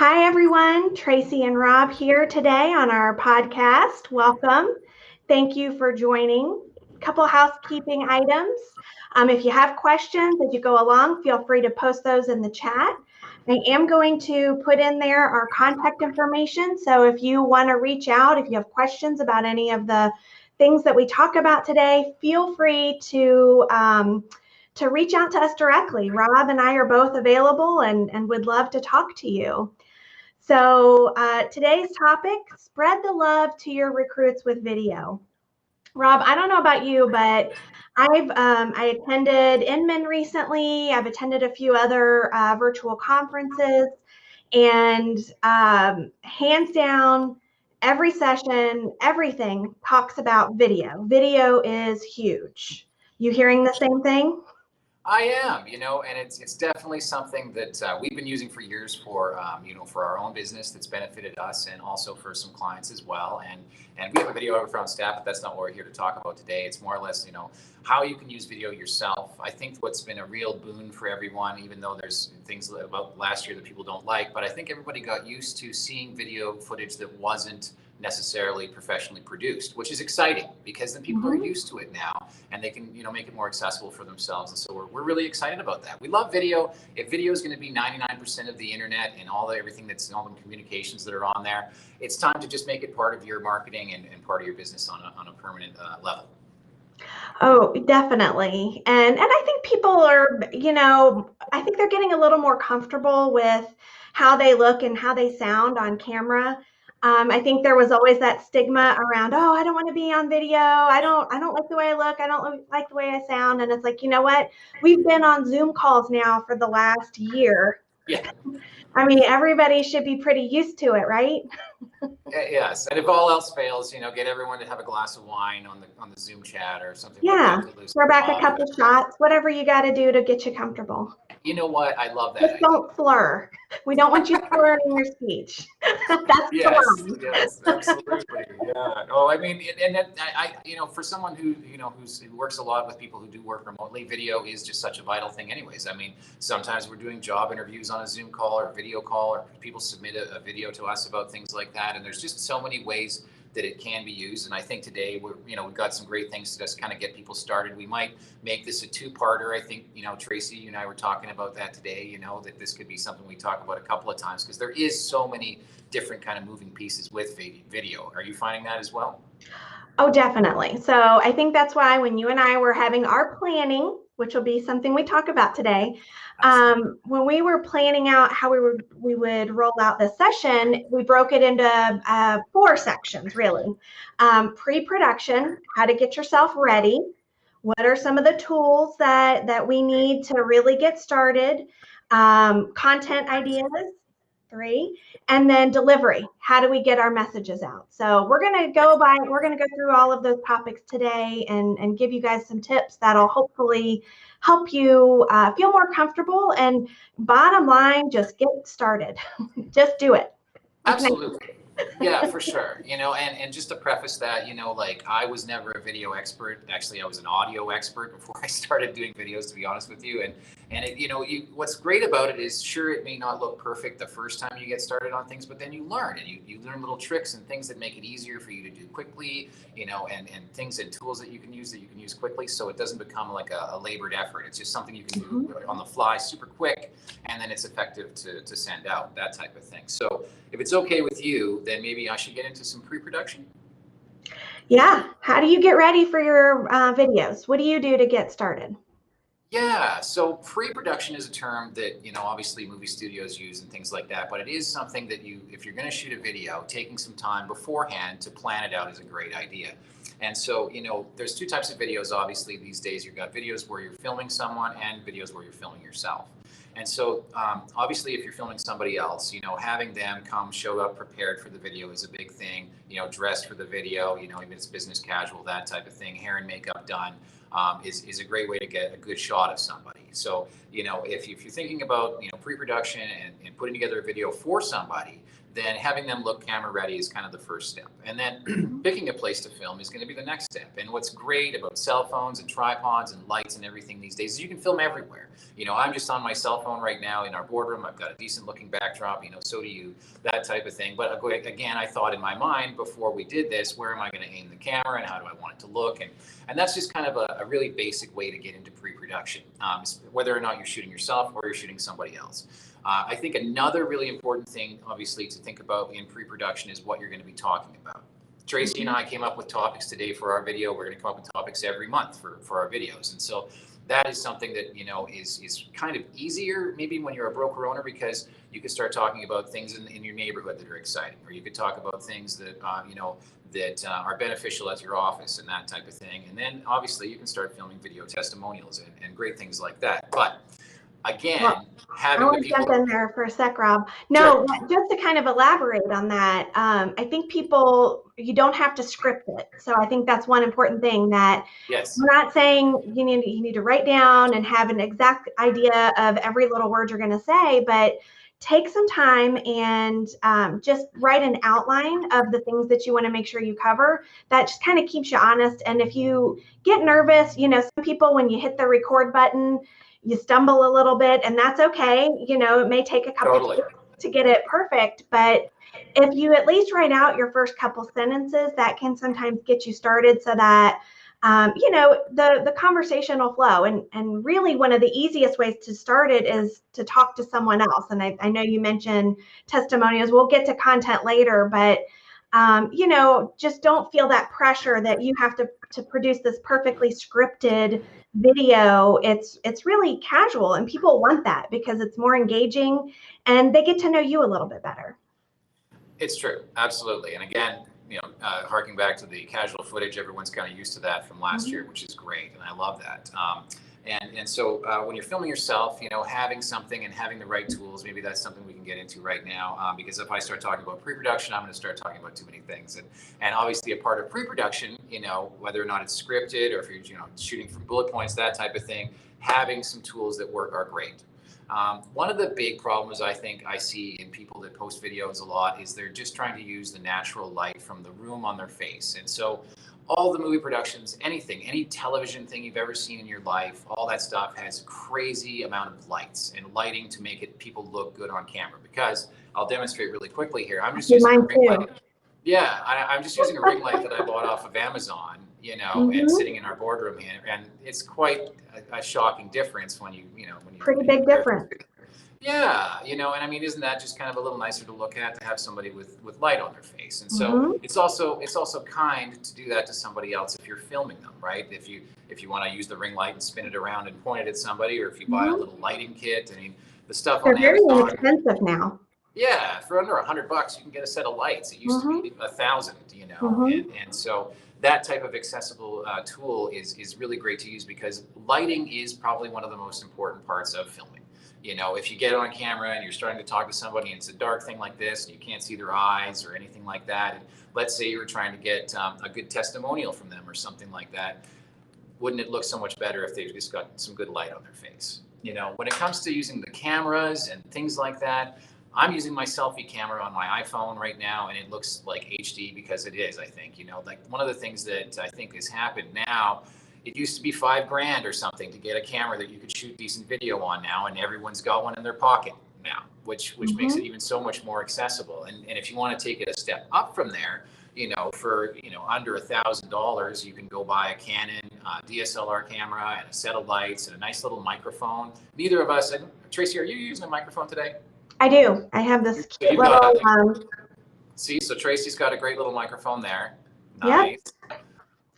Hi, everyone. Tracy and Rob here today on our podcast. Welcome. Thank you for joining. Couple housekeeping items. If you have questions as you go along, feel free to post those in the chat. I am going to put in there our contact information. So if you want to reach out, if you have questions about any of the things that we talk about today, feel free to reach out to us directly. Rob and I are both available and would love to talk to you. So today's topic, spread the love to your recruits with video. Rob, I don't know about you, but I attended Inman recently. I've attended a few other virtual conferences, and hands down, every session, everything talks about video. Video is huge. You hearing the same thing? I am, and it's definitely something that we've been using for years for, for our own business that's benefited us and also for some clients as well. And we have a videographer on staff, but that's not what we're here to talk about today. It's more or less, how you can use video yourself. I think what's been a real boon for everyone, even though there's things about last year that people don't like, but I think everybody got used to seeing video footage that wasn't necessarily professionally produced, which is exciting because then people are used to it now and they can, make it more accessible for themselves. And so we're really excited about that. We love video. If video is going to be 99% of the internet and everything that's all the communications that are on there, it's time to just make it part of your marketing and part of your business on a permanent level. Oh, definitely. And I think people are, I think they're getting a little more comfortable with how they look and how they sound on camera. I think there was always that stigma around, oh, I don't want to be on video. I don't like the way I look. I don't like the way I sound. And it's like, you know what? We've been on Zoom calls now for the last year. Yeah. I mean, everybody should be pretty used to it, right? Yes, and if all else fails, get everyone to have a glass of wine on the Zoom chat or something. Yeah, like that to loosen throw back a up. couple shots, whatever you got to do to get you comfortable. You know what? I love that Just idea. don't slur. We don't want you slurring your speech. That's Yes, the line. yes, absolutely. Yeah. Oh, I mean, and then for someone who who works a lot with people who do work remotely, video is just such a vital thing. Anyways, I mean, sometimes we're doing job interviews on a Zoom call or a video call, or people submit a video to us about things like that, and there's just so many ways that it can be used. And I think today we've got some great things to just kind of get people started. We might make this a two-parter. I think, Tracy, you and I were talking about that today, that this could be something we talk about a couple of times because there is so many different kind of moving pieces with video. Are you finding that as well? Oh, definitely. So I think that's why when you and I were having our planning, which will be something we talk about today, when we were planning out how we would roll out this session, we broke it into 4 sections, really. Pre-production, how to get yourself ready. What are some of the tools that we need to really get started? Content ideas, 3, and then delivery. How do we get our messages out? So we're going to go through all of those topics today and give you guys some tips that'll hopefully help you feel more comfortable. And bottom line, just get started. Just do it. Absolutely. Yeah, for sure. And just to preface that, like I was never a video expert. Actually, I was an audio expert before I started doing videos, to be honest with you. And it, what's great about it is, sure, it may not look perfect the first time you get started on things, but then you learn and you learn little tricks and things that make it easier for you to do quickly, and things and tools that you can use quickly. So it doesn't become like a labored effort. It's just something you can do on the fly, super quick, and then it's effective to send out, that type of thing. So if it's okay with you, then maybe I should get into some pre-production. Yeah. How do you get ready for your videos? What do you do to get started? Yeah, so pre-production is a term that, obviously movie studios use and things like that, but it is something that if you're going to shoot a video, taking some time beforehand to plan it out is a great idea. And so, there's 2 types of videos, obviously, these days. You've got videos where you're filming someone and videos where you're filming yourself. And so, obviously, if you're filming somebody else, having them come show up prepared for the video is a big thing, dressed for the video, even if it's business casual, that type of thing, hair and makeup done. Is a great way to get a good shot of somebody. So, if you're thinking about, pre-production and putting together a video for somebody, then having them look camera ready is kind of the first step. And then picking a place to film is going to be the next step. And what's great about cell phones and tripods and lights and everything these days is you can film everywhere. You know, I'm just on my cell phone right now in our boardroom. I've got a decent looking backdrop, you know, so do you, that type of thing. But again, I thought in my mind before we did this, where am I going to aim the camera and how do I want it to look? And that's just kind of a really basic way to get into pre-production, whether or not you're shooting yourself or you're shooting somebody else. I think another really important thing, obviously, to think about in pre-production is what you're going to be talking about. Tracy and I came up with topics today for our video. We're going to come up with topics every month for our videos. And so that is something that, you know, is kind of easier maybe when you're a broker owner, because you could start talking about things in your neighborhood that are exciting, or you could talk about things that, you know, that are beneficial at your office and that type of thing. And then obviously you can start filming video testimonials and great things like that. But again, Well, having I want the to people. jump in there for a sec, Rob. No, Sure. just to kind of elaborate on that, I think you don't have to script it. So I think that's one important thing, that Yes. we're not saying you need to write down and have an exact idea of every little word you're going to say, but take some time and just write an outline of the things that you want to make sure you cover. That just kind of keeps you honest. And if you get nervous, you know, some people, when you hit the record button, you stumble a little bit, and that's okay. You know, it may take a couple Totally. takes to get it perfect, but if you at least write out your first couple sentences, that can sometimes get you started so that you know, the conversation will flow. And really one of the easiest ways to start it is to talk to someone else. And I know you mentioned testimonials. We'll get to content later, but you know, just don't feel that pressure that you have to produce this perfectly scripted video. It's really casual, and people want that because it's more engaging and they get to know you a little bit better. It's true, absolutely. And again, you know, harking back to the casual footage, everyone's kind of used to that from last year, which is great, and I love that. And so when you're filming yourself, you know, having something and having the right tools, maybe that's something we can get into right now. Because if I start talking about pre-production, I'm going to start talking about too many things. And obviously, a part of pre-production, you know, whether or not it's scripted or if you're, you know, shooting from bullet points, that type of thing, having some tools that work are great. One of the big problems I think I see in people that post videos a lot is they're just trying to use the natural light from the room on their face. And so all the movie productions, anything, any television thing you've ever seen in your life, all that stuff has crazy amount of lights and lighting to make it people look good on camera. Because I'll demonstrate really quickly here. I'm just using a ring light. Yeah, I'm just using a ring light that I bought off of Amazon, you know, and sitting in our boardroom here, and it's quite a shocking difference when you Pretty big difference. Yeah, you know, and I mean, isn't that just kind of a little nicer to look at, to have somebody with light on their face? And so it's also kind to do that to somebody else if you're filming them, right? If you want to use the ring light and spin it around and point it at somebody, or if you buy a little lighting kit. I mean, the stuff They're on very Amazon. inexpensive now. Yeah, for under $100, you can get a set of lights. It used to be 1,000, you know, and so that type of accessible tool is really great to use, because lighting is probably one of the most important parts of filming. You know, if you get on camera and you're starting to talk to somebody and it's a dark thing like this and you can't see their eyes or anything like that, and let's say you were trying to get a good testimonial from them or something like that, wouldn't it look so much better if they just got some good light on their face? You know, when it comes to using the cameras and things like that, I'm using my selfie camera on my iPhone right now, and it looks like HD because it is, I think. You know, like one of the things that I think has happened now, it used to be $5,000 or something to get a camera that you could shoot decent video on now, and everyone's got one in their pocket now, which makes it even so much more accessible. And if you want to take it a step up from there, you know, for, you know, under $1,000, you can go buy a Canon DSLR camera and a set of lights and a nice little microphone. Neither of us, Tracy, are you using a microphone today? I do. I have this So cute you've got little. See, so Tracy's got a great little microphone there. Yep. Nice.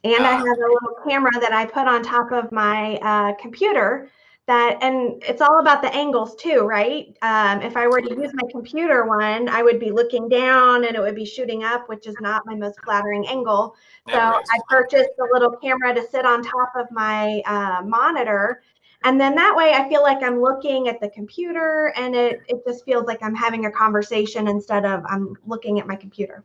And I have a little camera that I put on top of my computer. And it's all about the angles too, right? If I were to use my computer one, I would be looking down and it would be shooting up, which is not my most flattering angle. So Never is. I purchased a little camera to sit on top of my monitor. And then that way I feel like I'm looking at the computer, and it just feels like I'm having a conversation instead of I'm looking at my computer.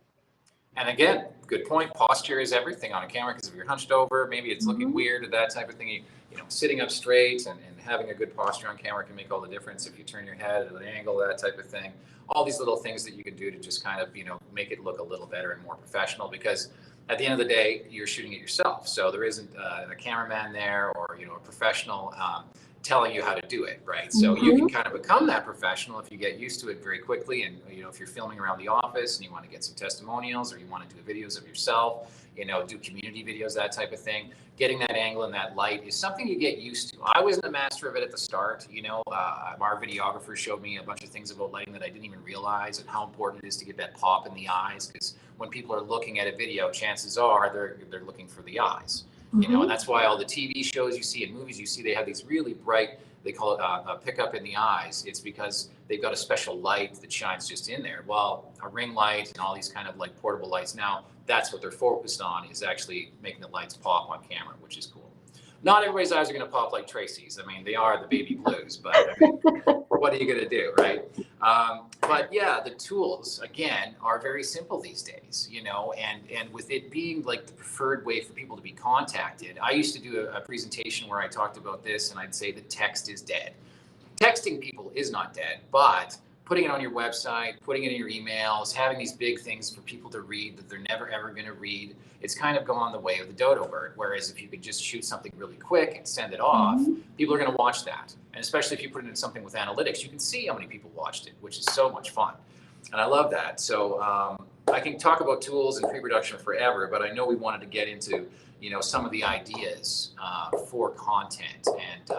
And again, good point. Posture is everything on a camera, because if you're hunched over, maybe it's looking weird or that type of thing. sitting up straight and having a good posture on camera can make all the difference. If you turn your head at an angle, that type of thing, all these little things that you can do to just kind of, make it look a little better and more professional, because at the end of the day, you're shooting it yourself. So there isn't a cameraman there or, a professional telling you how to do it, right? So you can kind of become that professional if you get used to it very quickly. And, if you're filming around the office and you want to get some testimonials, or you want to do videos of yourself, do community videos, that type of thing, getting that angle and that light is something you get used to. I wasn't a master of it at the start. Our videographer showed me a bunch of things about lighting that I didn't even realize, and how important it is to get that pop in the eyes, because when people are looking at a video, chances are they're looking for the eyes. And that's why all the TV shows you see and movies you see, they have these really bright, they call it a pickup in the eyes. It's because they've got a special light that shines just in there. Well, a ring light and all these kind of like portable lights now, that's what they're focused on, is actually making the lights pop on camera, which is cool. Not everybody's eyes are going to pop like Tracy's. I mean, they are the baby blues, but what are you going to do, right? But yeah, the tools, again, are very simple these days, and with it being like the preferred way for people to be contacted. I used to do a presentation where I talked about this, and I'd say the text is dead. Texting people is not dead, but putting it on your website, putting it in your emails, having these big things for people to read that they're never ever going to read, it's kind of gone the way of the dodo bird. Whereas if you could just shoot something really quick and send it off, people are going to watch that. And especially if you put it in something with analytics, you can see how many people watched it, which is so much fun. And I love that. So I can talk about tools and pre-production forever, but I know we wanted to get into, some of the ideas for content. And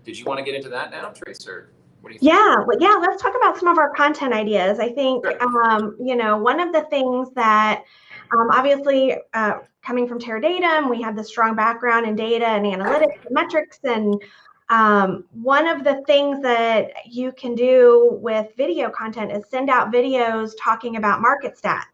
did you want to get into that now, Trace, or what do you think? Yeah, let's talk about some of our content ideas. I think, Sure. one of the things that obviously coming from Terradatum, we have the strong background in data and analytics and metrics. And one of the things that you can do with video content is send out videos talking about market stats.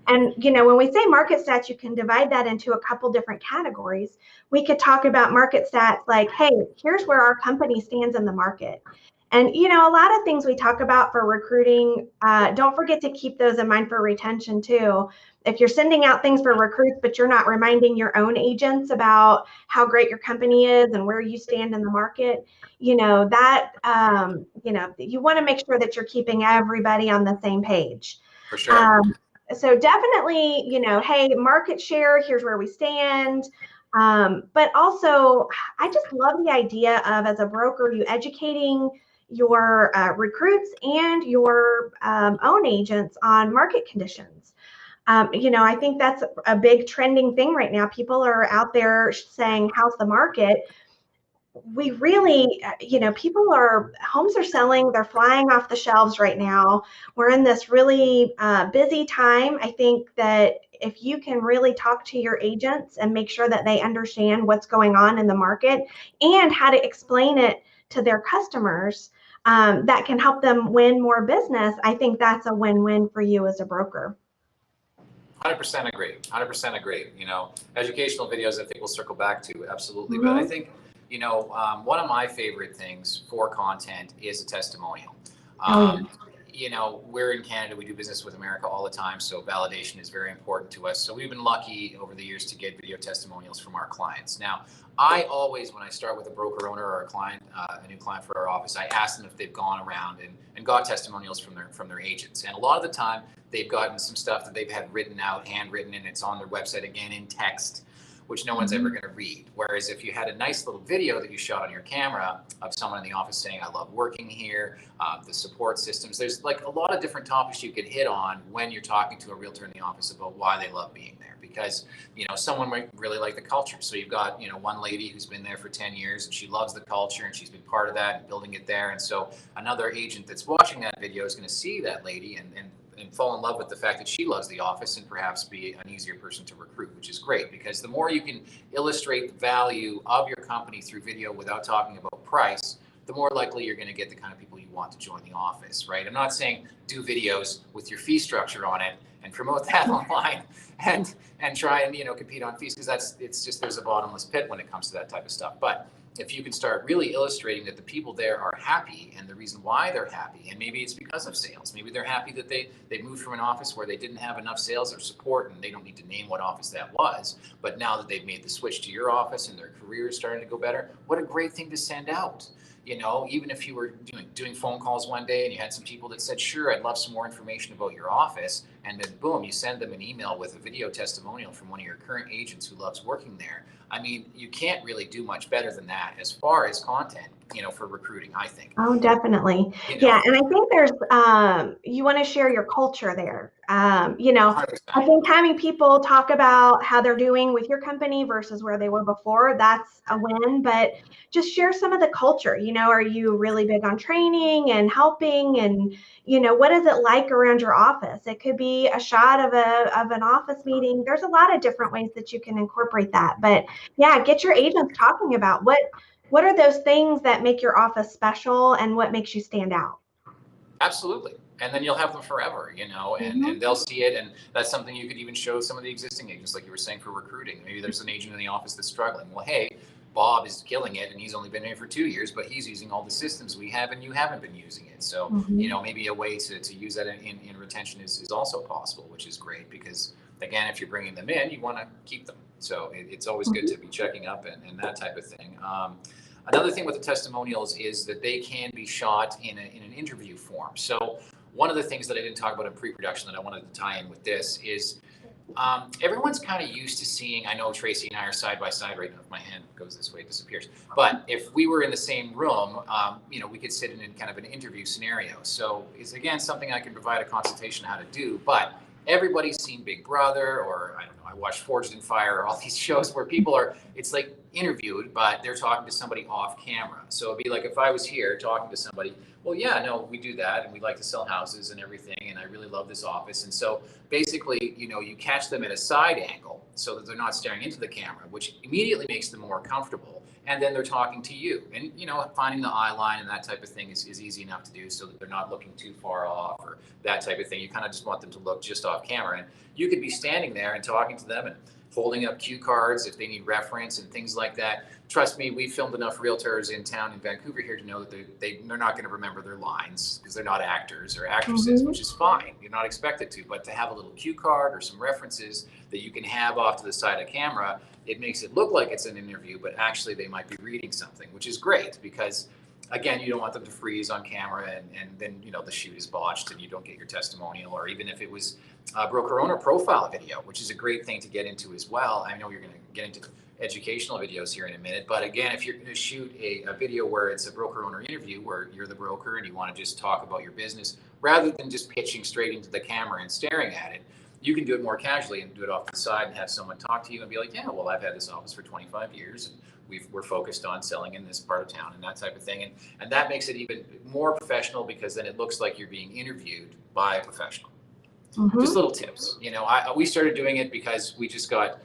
And, when we say market stats, you can divide that into a couple different categories. We could talk about market stats like, hey, here's where our company stands in the market. And, a lot of things we talk about for recruiting, don't forget to keep those in mind for retention too. If you're sending out things for recruits, but you're not reminding your own agents about how great your company is and where you stand in the market, you want to make sure that you're keeping everybody on the same page. For sure. So definitely, hey, market share, here's where we stand. But also, I just love the idea of, as a broker, you educating your recruits and your own agents on market conditions. I think that's a big trending thing right now. People are out there saying, how's the market? We really, homes are selling, they're flying off the shelves right now. We're in this really busy time. I think that if you can really talk to your agents and make sure that they understand what's going on in the market and how to explain it to their customers, that can help them win more business, I think that's a win-win for you as a broker. 100% agree. 100% agree. Educational videos, I think we'll circle back to, absolutely. But I think, one of my favorite things for content is a testimonial. We're in Canada, we do business with America all the time, so validation is very important to us. So we've been lucky over the years to get video testimonials from our clients. Now, I always, when I start with a broker owner or a client, a new client for our office, I ask them if they've gone around and got testimonials from their agents. And a lot of the time, they've gotten some stuff that they've had written out, handwritten, and it's on their website again in text, which no one's ever going to read. Whereas if you had a nice little video that you shot on your camera of someone in the office saying, I love working here, the support systems, there's like a lot of different topics you could hit on when you're talking to a realtor in the office about why they love being there. Because, someone might really like the culture. So you've got, one lady who's been there for 10 years and she loves the culture and she's been part of that and building it there. And so another agent that's watching that video is going to see that lady and fall in love with the fact that she loves the office and perhaps be an easier person to recruit, which is great, because the more you can illustrate the value of your company through video without talking about price, the more likely you're going to get the kind of people you want to join the office, right? I'm not saying do videos with your fee structure on it and promote that online and try and compete on fees, because it's just, there's a bottomless pit when it comes to that type of stuff. But if you can start really illustrating that the people there are happy and the reason why they're happy, and maybe it's because of sales. Maybe they're happy that they moved from an office where they didn't have enough sales or support, and they don't need to name what office that was. But now that they've made the switch to your office and their career is starting to go better, what a great thing to send out. You know, even if you were doing phone calls one day and you had some people that said, sure, I'd love some more information about your office. And then boom, you send them an email with a video testimonial from one of your current agents who loves working there. I mean, you can't really do much better than that as far as content, for recruiting, I think. Oh, definitely. Yeah. And I think there's, you want to share your culture there. 100%. I think having people talk about how they're doing with your company versus where they were before, that's a win. But just share some of the culture. Are you really big on training and helping? And, what is it like around your office? It could be a shot of an office meeting. There's a lot of different ways that you can incorporate that. But yeah, get your agents talking about what are those things that make your office special and what makes you stand out? Absolutely. And then you'll have them forever, and they'll see it. And that's something you could even show some of the existing agents, like you were saying, for recruiting. Maybe there's an agent in the office that's struggling. Well, hey, Bob is killing it and he's only been here for 2 years, but he's using all the systems we have and you haven't been using it. So, maybe a way to use that in retention is also possible, which is great because, again, if you're bringing them in, you want to keep them. So it's always good to be checking up and that type of thing. Another thing with the testimonials is that they can be shot in an interview form. So one of the things that I didn't talk about in pre-production that I wanted to tie in with this is everyone's kind of used to seeing, I know Tracy and I are side by side right now. If my hand goes this way, it disappears. But if we were in the same room, we could sit in kind of an interview scenario. So it's, again, something I can provide a consultation on how to do. But everybody's seen Big Brother, or I don't know, I watched Forged in Fire, or all these shows where people are, it's like interviewed, but they're talking to somebody off camera. So it'd be like if I was here talking to somebody, well, yeah, no, we do that, and we like to sell houses and everything, and I really love this office. And so basically, you catch them at a side angle so that they're not staring into the camera, which immediately makes them more comfortable. And then they're talking to you, and finding the eye line and that type of thing is easy enough to do, so that they're not looking too far off or that type of thing. You kind of just want them to look just off camera, and you could be standing there and talking to them and holding up cue cards if they need reference and things like that. Trust me, we filmed enough realtors in town in Vancouver here to know that they're not going to remember their lines because they're not actors or actresses, which is fine. You're not expected to, but to have a little cue card or some references that you can have off to the side of camera, it makes it look like it's an interview, but actually they might be reading something, which is great because, again, you don't want them to freeze on camera and then, the shoot is botched and you don't get your testimonial, or even if it was a broker owner profile video, which is a great thing to get into as well. I know you're going to get into educational videos here in a minute, but again, if you're going to shoot a video where it's a broker owner interview where you're the broker and you want to just talk about your business rather than just pitching straight into the camera and staring at it, you can do it more casually and do it off the side and have someone talk to you and be like, yeah, well, I've had this office for 25 years and we're focused on selling in this part of town and that type of thing. And that makes it even more professional because then it looks like you're being interviewed by a professional. Just little tips. We started doing it because we just got,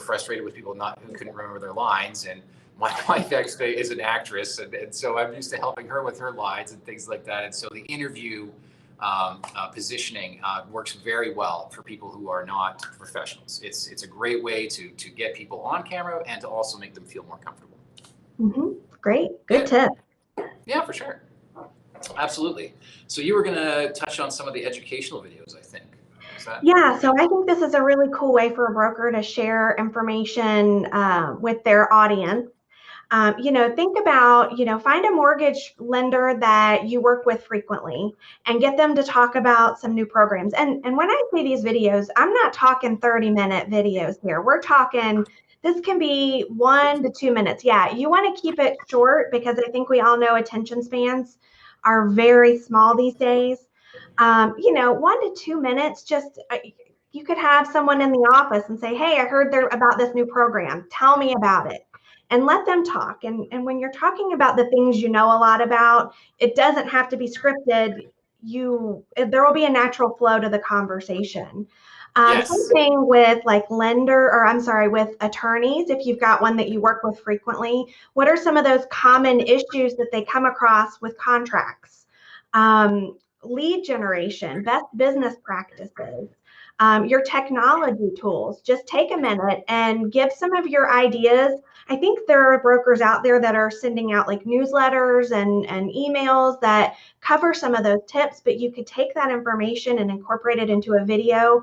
frustrated with people who couldn't remember their lines. And my wife actually is an actress. And so I'm used to helping her with her lines and things like that. And so the interview positioning works very well for people who are not professionals. It's a great way to get people on camera and to also make them feel more comfortable. Great. Good tip. Yeah, for sure. Absolutely. So you were going to touch on some of the educational videos, I think. Yeah, so I think this is a really cool way for a broker to share information with their audience. Think about, find a mortgage lender that you work with frequently and get them to talk about some new programs. And when I say these videos, I'm not talking 30-minute videos here. We're talking, this can be 1 to 2 minutes. Yeah, you want to keep it short because I think we all know attention spans are very small these days. 1 to 2 minutes, just you could have someone in the office and say, hey, I heard about this new program. Tell me about it. And let them talk. And when you're talking about the things you know a lot about, it doesn't have to be scripted. There will be a natural flow to the conversation. Yes. Same thing with with attorneys. If you've got one that you work with frequently, what are some of those common issues that they come across with contracts? Lead generation, best business practices. your technology tools. Just take a minute and give some of your ideas. I think there are brokers out there that are sending out like newsletters and emails that cover some of those tips, but you could take that information and incorporate it into a video,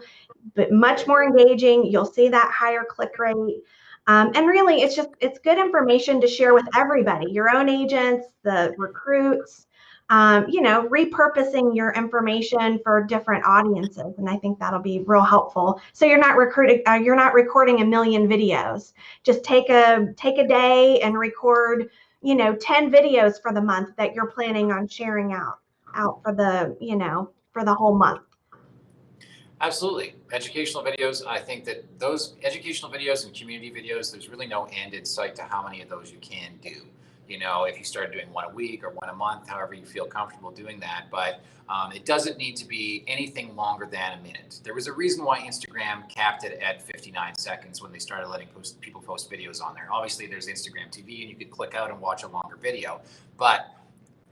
but much more engaging. You'll see that higher click rate. And really, it's good information to share with everybody, your own agents, the recruits, repurposing your information for different audiences. And I think that'll be real helpful. So you're not recording a million videos. Just take a day and record, 10 videos for the month that you're planning on sharing out for the whole month. Absolutely. Educational videos, I think that those educational videos and community videos, there's really no end in sight to how many of those you can do. If you start doing one a week or one a month, however you feel comfortable doing that. But it doesn't need to be anything longer than a minute. There was a reason why Instagram capped it at 59 seconds when they started letting people post videos on there. Obviously, there's Instagram TV and you could click out and watch a longer video. But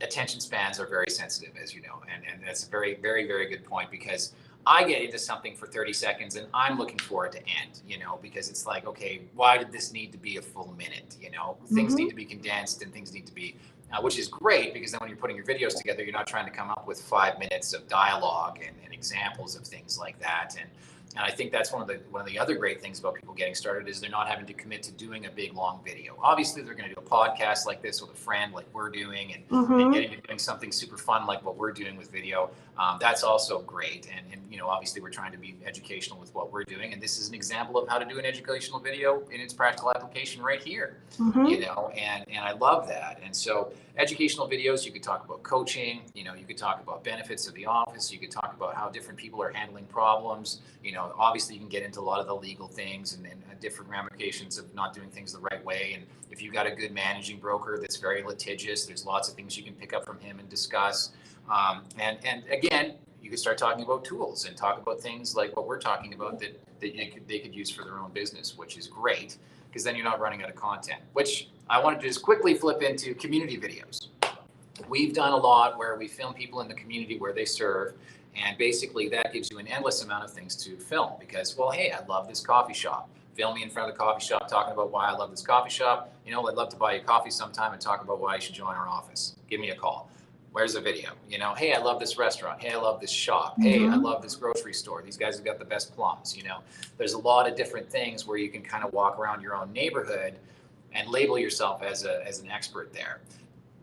attention spans are very sensitive, as you know. And that's a very, very, very good point, because I get into something for 30 seconds and I'm looking for it to end, because it's like, okay, why did this need to be a full minute? Things need to be condensed and things need to be, which is great, because then when you're putting your videos together, you're not trying to come up with 5 minutes of dialogue and examples of things like that. And I think that's one of the other great things about people getting started is they're not having to commit to doing a big long video. Obviously, they're going to do a podcast like this with a friend, like we're doing, and getting to doing something super fun like what we're doing with video. That's also great. And obviously, we're trying to be educational with what we're doing. And this is an example of how to do an educational video in its practical application right here. And I love that. And so educational videos, you could talk about coaching, you could talk about benefits of the office, you could talk about how different people are handling problems. Obviously you can get into a lot of the legal things and different ramifications of not doing things the right way. And if you've got a good managing broker that's very litigious, there's lots of things you can pick up from him and discuss. And again, you could start talking about tools and talk about things like what we're talking about that they could use for their own business, which is great, because then you're not running out of content, which I wanted to just quickly flip into community videos. We've done a lot where we film people in the community where they serve. And basically that gives you an endless amount of things to film, because, well, hey, I love this coffee shop. Film me in front of the coffee shop talking about why I love this coffee shop. I'd love to buy you coffee sometime and talk about why you should join our office. Give me a call. Where's the video? Hey, I love this restaurant. Hey, I love this shop. Hey, I love this grocery store. These guys have got the best plums. There's a lot of different things where you can kind of walk around your own neighborhood and label yourself as an expert there.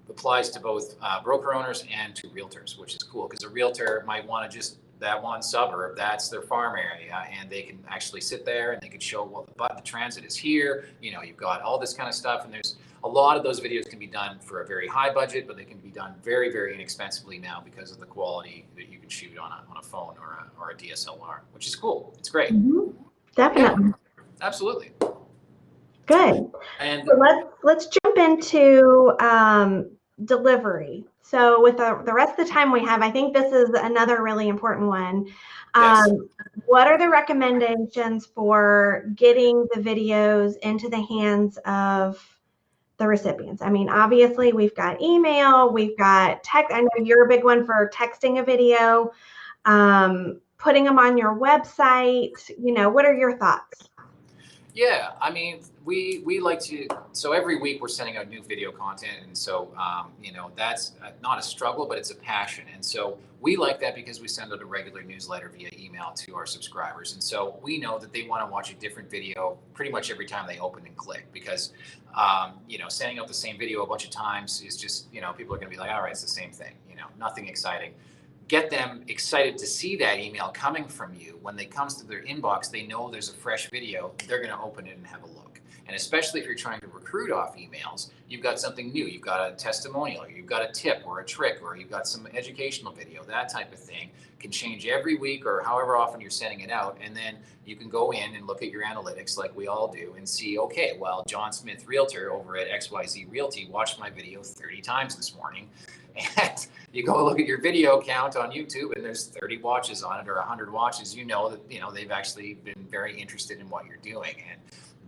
Applies to both broker owners and to realtors, which is cool, because a realtor might want to just that one suburb, that's their farm area, and they can actually sit there and they can show, well, the transit is here, you've got all this kind of stuff. And there's a lot of those videos can be done for a very high budget, but they can be done very, very inexpensively now because of the quality that you can shoot on a phone or a DSLR, which is cool. It's great. Definitely. Yeah, absolutely. Good. And so let's jump into delivery. So with the rest of the time we have, I think this is another really important one. yes. What are the recommendations for getting the videos into the hands of the recipients? I mean, obviously we've got email, we've got text. I know you're a big one for texting a video, putting them on your website. What are your thoughts? Yeah, I mean, we like to, so every week we're sending out new video content. And so, that's not a struggle, but it's a passion. And so we like that because we send out a regular newsletter via email to our subscribers. And so we know that they want to watch a different video pretty much every time they open and click, because, sending out the same video a bunch of times is just, people are going to be like, all right, it's the same thing, nothing exciting. Get them excited to see that email coming from you. When they comes to their inbox, they know there's a fresh video. They're going to open it and have a look. And especially if you're trying to recruit off emails, you've got something new. You've got a testimonial, or you've got a tip or a trick, or you've got some educational video. That type of thing can change every week or however often you're sending it out. And then you can go in and look at your analytics like we all do and see, okay, well, John Smith Realtor over at XYZ Realty watched my video 30 times this morning. And you go look at your video count on YouTube and there's 30 watches on it or 100 watches, that, they've actually been very interested in what you're doing. And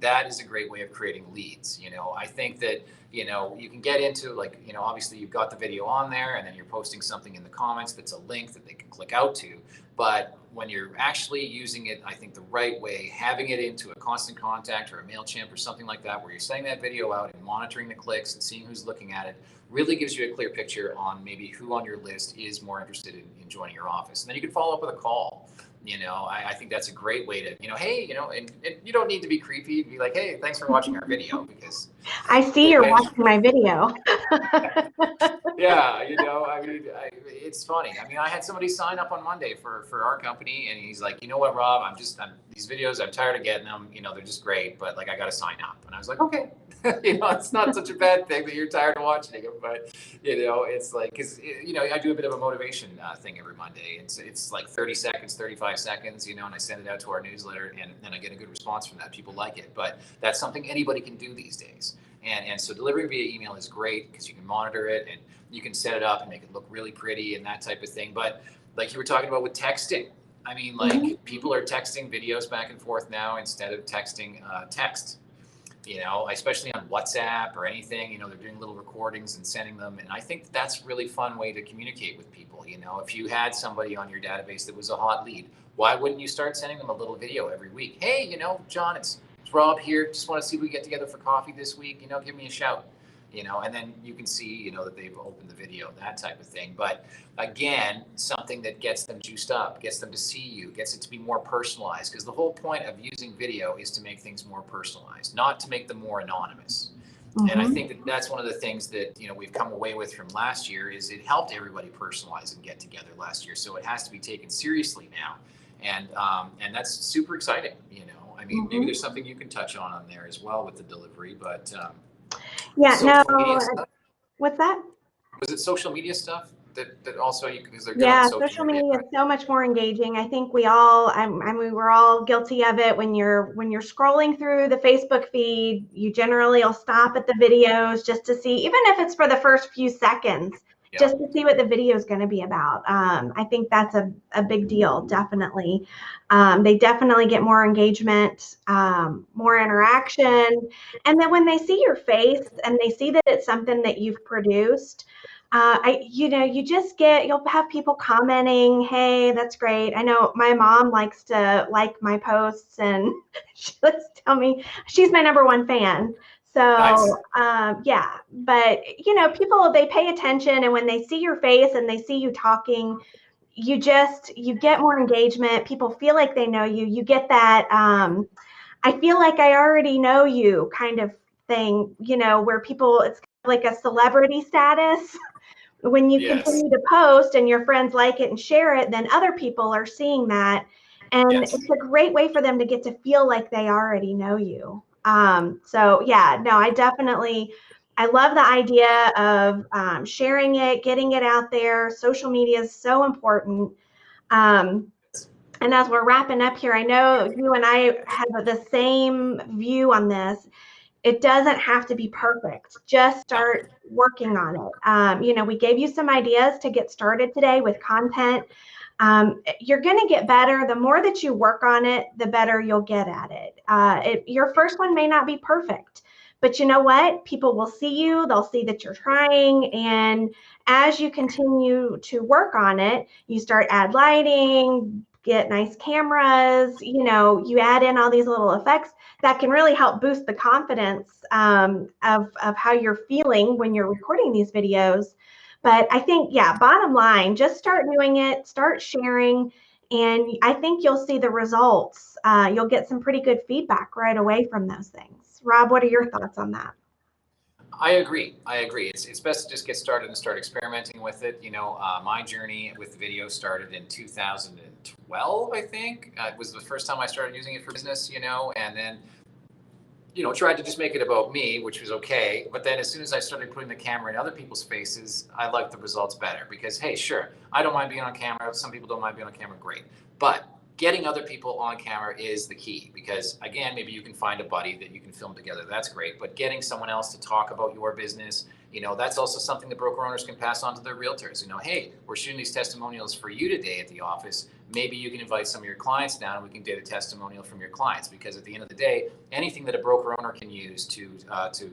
that is a great way of creating leads. I think that, you can get into like, obviously you've got the video on there and then you're posting something in the comments that's a link that they can click out to. But when you're actually using it, I think the right way, having it into a Constant Contact or a MailChimp or something like that, where you're sending that video out and monitoring the clicks and seeing who's looking at it, really gives you a clear picture on maybe who on your list is more interested in joining your office. And then you can follow up with a call. I think that's a great way to, hey, and you don't need to be creepy. Be like, hey, thanks for watching our video, because I see you're watching my video. yeah, it's funny. I had somebody sign up on Monday for our company, and he's like, you know what, Rob, these videos, I'm tired of getting them. They're just great, but like I got to sign up. And I was like, okay, it's not such a bad thing that you're tired of watching them, but it's like, because I do a bit of a motivation thing every Monday. It's like 30 seconds, 35 seconds, and I send it out to our newsletter, and I get a good response from that. People like it, but that's something anybody can do these days. And so delivering via email is great because you can monitor it and you can set it up and make it look really pretty and that type of thing. But like you were talking about with texting, people are texting videos back and forth now instead of texting text, especially on WhatsApp or anything. They're doing little recordings and sending them. And I think that's a really fun way to communicate with people. If you had somebody on your database that was a hot lead, why wouldn't you start sending them a little video every week? Hey, John, it's Rob here. Just want to see if we get together for coffee this week. Give me a shout. And then you can see, that they've opened the video, that type of thing. But again, something that gets them juiced up, gets them to see you, gets it to be more personalized. Because the whole point of using video is to make things more personalized, not to make them more anonymous. And I think that that's one of the things that, we've come away with from last year is it helped everybody personalize and get together last year. So it has to be taken seriously now. And that's super exciting, maybe there's something you can touch on there as well with the delivery, but yeah, no, stuff, what's that? was it social media stuff that also because they're good Yeah, on social media is so much more engaging. I think we're all guilty of it. When you're scrolling through the Facebook feed, you generally will stop at the videos just to see, even if it's for the first few seconds, just to see what the video is going to be about. I think that's a big deal, definitely. They definitely get more engagement, more interaction. And then when they see your face and they see that it's something that you've produced, you'll have people commenting, hey, that's great. I know my mom likes to like my posts and she likes to tell me she's my #1 fan. So, nice. Yeah, but people, they pay attention, and when they see your face and they see you talking, you get more engagement. People feel like they know you. You get that, I feel like I already know you kind of thing, where people, it's kind of like a celebrity status. When you continue to post and your friends like it and share it, then other people are seeing that. And it's a great way for them to get to feel like they already know you. So yeah, no, I love the idea of sharing it, getting it out there. Social media is so important. And as we're wrapping up here, I know you and I have the same view on this. It doesn't have to be perfect. Just start working on it. We gave you some ideas to get started today with content. You're going to get better. The more that you work on it, the better you'll get at it. Your first one may not be perfect, but you know what? People will see you. They'll see that you're trying. And as you continue to work on it, you start add lighting, get nice cameras, you add in all these little effects that can really help boost the confidence of how you're feeling when you're recording these videos. But I think, yeah, bottom line, just start doing it, start sharing, and I think you'll see the results. You'll get some pretty good feedback right away from those things. Rob, what are your thoughts on that? I agree. It's best to just get started and start experimenting with it. My journey with video started in 2012, I think. It was the first time I started using it for business, and then, tried to just make it about me, which was okay. But then as soon as I started putting the camera in other people's faces, I liked the results better because, hey, sure, I don't mind being on camera. Some people don't mind being on camera. Great. But getting other people on camera is the key because, again, maybe you can find a buddy that you can film together. That's great. But getting someone else to talk about your business, that's also something that broker owners can pass on to their realtors. Hey, we're shooting these testimonials for you today at the office. maybe you can invite some of your clients down and we can get a testimonial from your clients, because at the end of the day, anything that a broker owner can use to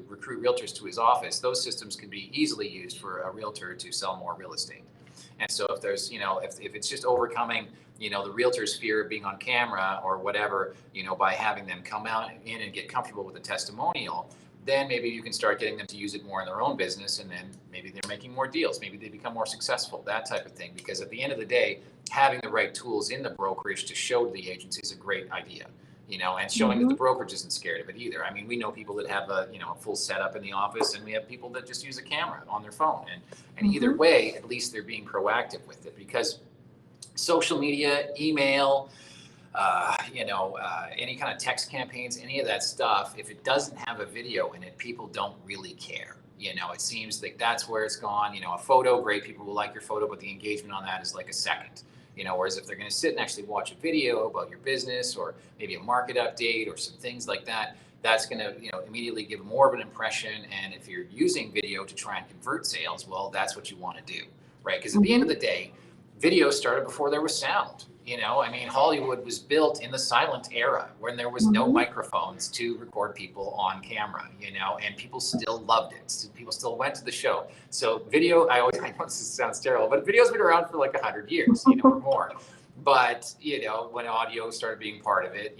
recruit realtors to his office, those systems can be easily used for a realtor to sell more real estate. And so if there's, if it's just overcoming, the realtor's fear of being on camera or whatever, by having them come out in and get comfortable with the testimonial, then maybe you can start getting them to use it more in their own business, and then maybe they're making more deals, maybe they become more successful, that type of thing. Because at the end of the day, having the right tools in the brokerage to show to the agency is a great idea, and showing that the brokerage isn't scared of it either. I mean, we know people that have a full setup in the office, and we have people that just use a camera on their phone, and either way, at least they're being proactive with it, because social media, email, any kind of text campaigns, any of that stuff, if it doesn't have a video in it, people don't really care. It seems like that's where it's gone. A photo, great, people will like your photo, but the engagement on that is like a second. Whereas if they're going to sit and actually watch a video about your business, or maybe a market update or some things like that, that's going to immediately give more of an impression. And if you're using video to try and convert sales, well, that's what you want to do, right? Because at the end of the day, video started before there was sound. I mean, Hollywood was built in the silent era when there was no microphones to record people on camera, and people still loved it. People still went to the show. So video, I know this sounds terrible, but video's been around for like 100 years, or more. But, when audio started being part of it,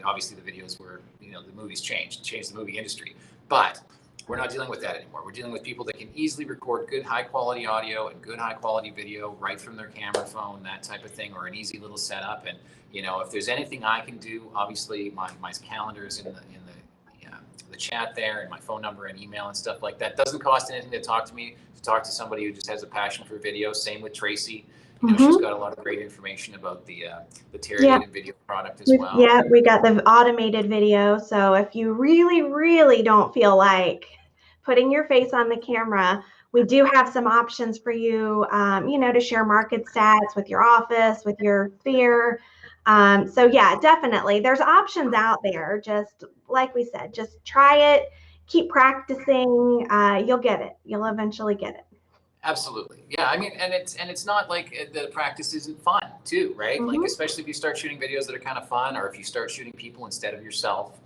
obviously the videos were, the movies changed the movie industry. But we're not dealing with that anymore. We're dealing with people that can easily record good high quality audio and good high quality video right from their camera phone, that type of thing, or an easy little setup. And if there's anything I can do, obviously my calendar is in the chat there, and my phone number and email and stuff like that. Doesn't cost anything to talk to me, to talk to somebody who just has a passion for video. Same with Tracy. She's got a lot of great information about the Terradatum video product as well. Yeah, we got the automated video. So if you really, really don't feel like putting your face on the camera, we do have some options for you, to share market stats with your office, with your sphere. So yeah, definitely, there's options out there. Just like we said, just try it, keep practicing. You'll get it. You'll eventually get it. Absolutely. Yeah. I mean, and it's not like the practice isn't fun too, right? Like, especially if you start shooting videos that are kind of fun, or if you start shooting people instead of yourself,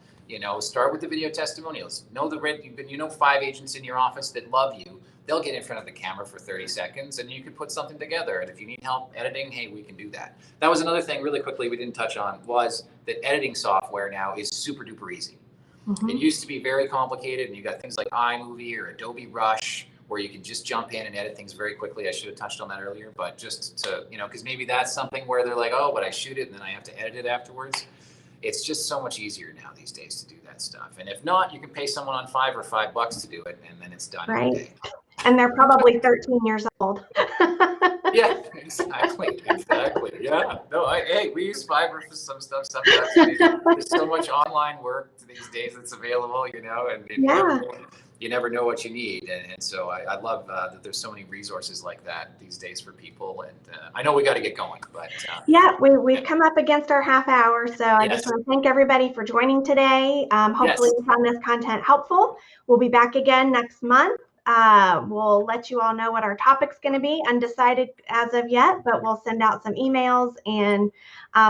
start with the video testimonials. Know 5 agents in your office that love you. They'll get in front of the camera for 30 seconds and you can put something together. And if you need help editing, hey, we can do that. That was another thing really quickly we didn't touch on, was that editing software now is super duper easy. It used to be very complicated, and you got things like iMovie or Adobe Rush, where you can just jump in and edit things very quickly. I should have touched on that earlier, but just to, because maybe that's something where they're like, oh, but I shoot it and then I have to edit it afterwards. It's just so much easier now these days to do that stuff. And if not, you can pay someone on $5 or $5 to do it, and then it's done in a day. And they're probably 13 years old. Yeah, exactly. Yeah. No, hey, we use Fiverr for some stuff. There's so much online work these days that's available, and you never know what you need. And so I love that there's so many resources like that these days for people. And I know we got to get going, but yeah, we've come up against our half hour. So I just want to thank everybody for joining today. Hopefully you found this content helpful. We'll be back again next month. We'll let you all know what our topic's going to be, undecided as of yet, but we'll send out some emails, and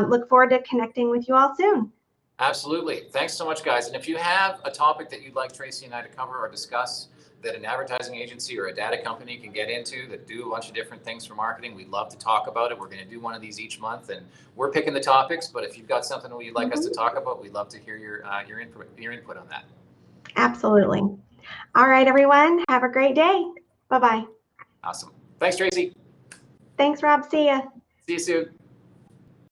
look forward to connecting with you all soon. Absolutely. Thanks so much, guys. And if you have a topic that you'd like Tracy and I to cover or discuss, that an advertising agency or a data company can get into, that do a bunch of different things for marketing, we'd love to talk about it. We're going to do one of these each month, and we're picking the topics, but if you've got something that you'd like us to talk about, we'd love to hear your input on that. Absolutely. All right, everyone. Have a great day. Bye-bye. Awesome. Thanks, Tracy. Thanks, Rob. See ya. See you soon.